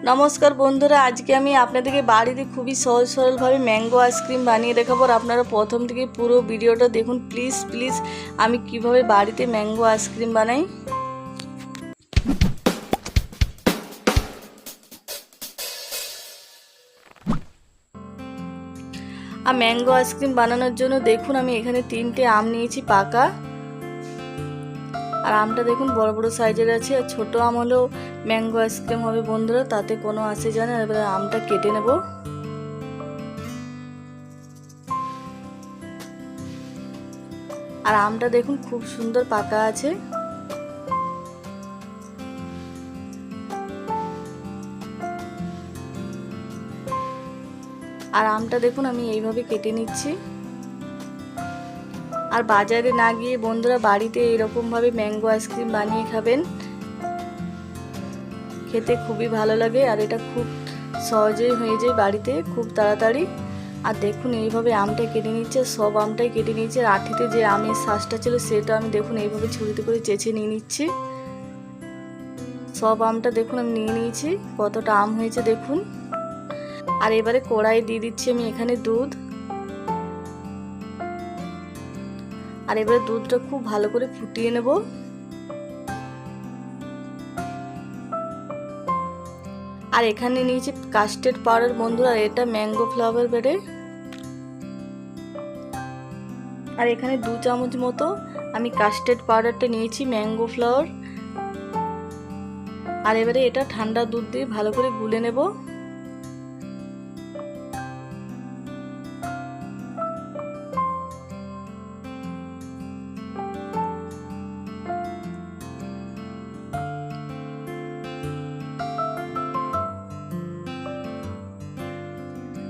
नमस्कार बंधुरा आज के आमी आपनादेरके बाड़ीते खूबी सहज सरल भावे मैंगो आइसक्रीम बानिये देखाबो। आपनारा प्रथम थेके पुरो भिडियोटा देखुन प्लिज प्लिज आमी किभाबे बाड़ीते मैंगो आइसक्रीम बानाई। मैंगो आइसक्रीम बानानोर जोन्नो देखुन आमी एखाने 3टे आम नियेछि पाका और आमटा देखुन बड़ बड़ साइजेर आछे और छोटो आम हलो मैंगो आइसक्रीम होबे बंधुरा ताते कोनो आसे जाय ना। एबारे आमटा केटे नेब और आमटा देखुन खूब सुंदर पाका आछे। और आमटा देखुन आमी एइभाবে केटे निচ্ছি। और बाजारे ना गिये बंधुरा बाड़ीते एरकम भावे मैंगो आइसक्रीम बानिये खाबेन, खेते खूबই ভালো লাগে और এটা खूब সহজেই হয়ে যায় বাড়িতে खूब তাড়াতাড়ি। আর দেখুন এইভাবে আমটা কেটে নিচ্ছে, সব আমটাই কেটে নিচ্ছে। আর আঠিতে যে আমের শ্বাসটা ছিল সেটা আমি দেখুন এইভাবে ছুরিতে করে চেঁচে নিয়ে নিচ্ছি। সব আমটা দেখুন আমি নিয়ে নিয়েছি, কতটা আম হয়েছে দেখুন। আর এবারে কড়াই দিয়ে দিচ্ছি আমি এখানে দুধ। আর এবারে দুধটা খুব ভালো করে ফুটিয়ে নেব। আর এখানে নিয়েছি কাস্টার্ড পাউডার বন্ধুরা, এটা ম্যাঙ্গো ফ্লেভার বেড়ে। আর এখানে 2 চামচ মতো আমি কাস্টার্ড পাউডারটা নিয়েছি ম্যাঙ্গো ফ্লেভার। আর এবারে এটা ঠান্ডা দুধ দিয়ে ভালো করে গুলে নেব।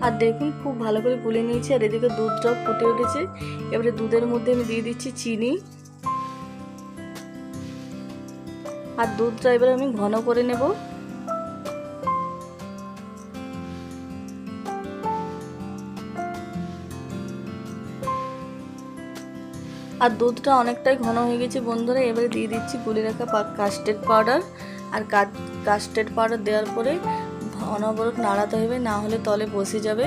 আর দেখুন খুব ভালো করে গুলে নিয়েছি। আর এদিকে দুধটাও ফুটে উঠেছে। এবারে দুধের মধ্যে আমি দিয়ে দিচ্ছি চিনি। আর দুধটা এবারে আমি ঘন করে নেব। আর দুধটা অনেকটাই ঘন হয়ে গেছে বন্ধুরা। এবারে দিয়ে দিচ্ছি গুলে রাখা কাস্টার্ড পাউডার। আর কাস্টার্ড পাউডার দেওয়ার পরে অনবরত নাড়াতে হবে, না হলে তলে বসে যাবে।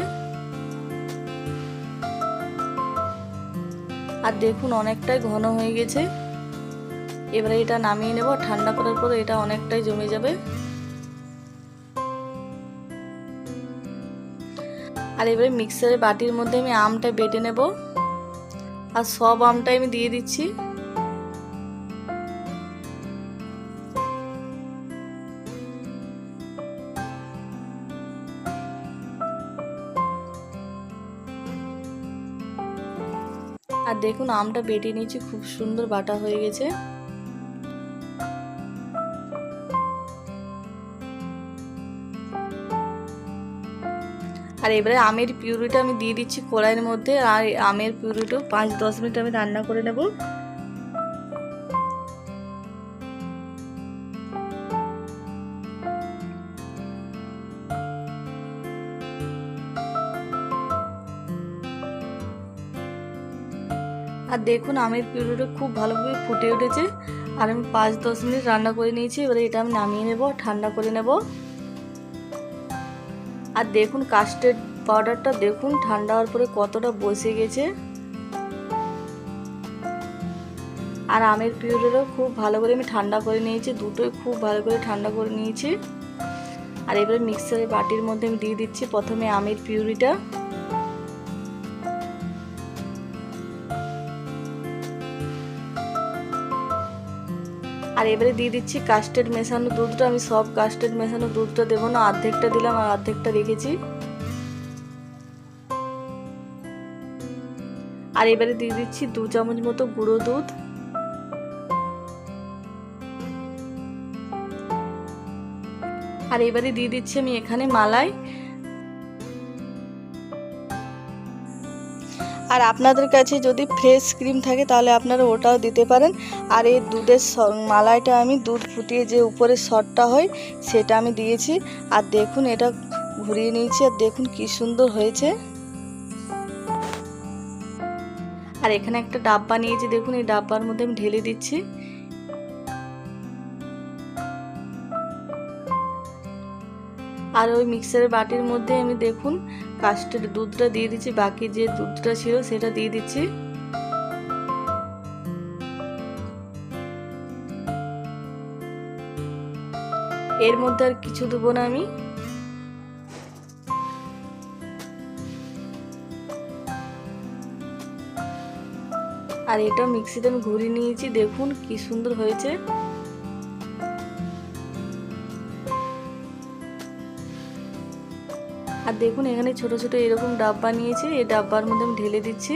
আর দেখুন অনেকটাই ঘন হয়ে গেছে। এবারে এটা নামিয়ে নেব। ঠান্ডা করার পরে এটা অনেকটাই জমে যাবে। আর এবারে মিক্সারের বাটির মধ্যে আমি আমটা বেটে নেব। আর সব আমটাই আমি দিয়ে দিচ্ছি। আর দেখুন আমটা বেটে নিয়েছি, খুব সুন্দর বাটা হয়ে গেছে। আর এবারে আমের পিউরিটা আমি দিয়ে দিচ্ছি কড়াইয়ের মধ্যে। আর আমের পিউরিটা 5-10 মিনিট আমি রান্না করে নেব। আর দেখুন আমের পিউরিটা খুব ভালোভাবে ফুটে উঠেছে। আর আমি 5-10 মিনিট রান্না করে নিয়েছি। এবারে এটা আমি নামিয়ে নেব, ঠান্ডা করে নেব। আর দেখুন কাস্টার্ড পাউডারটা দেখুন ঠান্ডা হওয়ার পরে কতটা বসে গেছে। আর আমের পিউরিটাও খুব ভালো করে আমি ঠান্ডা করে নিয়েছি, দুটোই খুব ভালো করে ঠান্ডা করে নিয়েছি। আর এবারে মিক্সারের বাটির মধ্যে আমি দিয়ে দিচ্ছি প্রথমে আমের পিউরিটা। আর এবারে দিয়ে দিচ্ছি কাস্টার্ড মেশানো দুধটা। আমি সব কাস্টার্ড মেশানো দুধটা দেবো না, অর্ধেকটা দিলাম আর অর্ধেকটা রেখেছি। আর এবারে দিয়ে দিচ্ছি 2 চামচ মতো গুঁড়ো দুধ। আর এবারে দিয়ে দিচ্ছি আমি এখানে মালাই। আর আপনাদের কাছে যদি ফ্রেশ ক্রিম থাকে তাহলে আপনারা ওটাও দিতে পারেন। আর এই দুধের মালাইটা আমি দুধ ফুটিয়ে যে উপরে সরটা হয় সেটা আমি দিয়েছি। আর দেখুন এটা ঘুরিয়ে নিয়েছি। আর দেখুন কি সুন্দর হয়েছে। আর এখানে একটা ডাব্বা নিয়েছি, দেখুন এই ডাব্বার মধ্যে আমি ঢেলে দিচ্ছি। আর ওই মিক্সারের বাটির মধ্যে আমি দেখুন কাস্টার্ড দুধটা দিয়ে দিচ্ছি, বাকি যে দুধটা ছিল সেটা দিয়ে দিচ্ছি। এর মধ্যে আর কিছু দেবো না আমি। আর এটা মিক্সিতে আমি ঘুরিয়ে নিয়েছি, দেখুন কি সুন্দর হয়েছে। আর দেখুন এখানে ছোট ছোট এরকম ডাব্বা নিয়েছি, এই ডাব্বার মধ্যে আমি ঢেলে দিচ্ছি।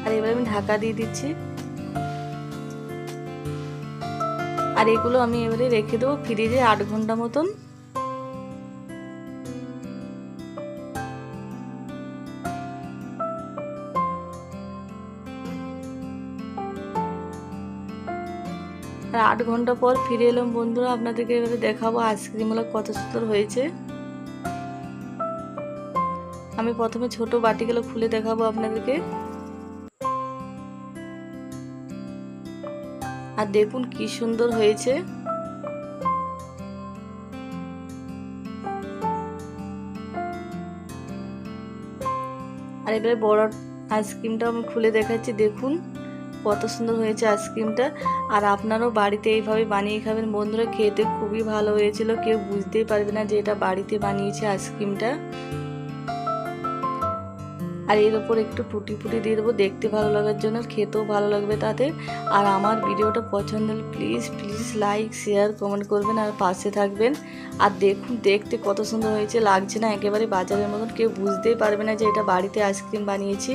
আর এবার আমি ঢাকা দিয়ে দিচ্ছি। আর এগুলো আমি এবারে রেখে দেবো ফ্রিজে 8 ঘন্টা মতন। আর 8 ঘন্টা পর ফিরে এলাম বন্ধুরা, আপনাদেরকে এবারে দেখাবো আইসক্রিমগুলো কত সুন্দর হয়েছে। আমি প্রথমে ছোট বাটিগুলো খুলে দেখাবো আপনাদেরকে। আর দেখুন কি সুন্দর হয়েছে। আর এবারে বড় আইসক্রিমটা আমি খুলে দেখাচ্ছি, দেখুন কত সুন্দর হয়েছে আইসক্রিমটা। আর আপনারাও বাড়িতে এইভাবে বানিয়ে খাবেন বন্ধুরা, খেতে খুবই ভালো হয়েছিল, কেউ বুঝতেই পারবে না যে এটা বাড়িতে বানিয়েছে আইসক্রিমটা। আর এর উপর একটু টুটি ফুটি দিয়ে দেবো দেখতে ভালো লাগার জন্য, খেতেও ভালো লাগবে তাতে। আর আমার ভিডিওটা পছন্দ হলে please please like share comment করবেন আর পাশে থাকবেন। আর দেখুন দেখতে কত সুন্দর হয়েছে, লাগছে না একেবারে বাজারের মতন, কেউ বুঝতেই পারবে না যে এটা বাড়িতে আইসক্রিম বানিয়েছি।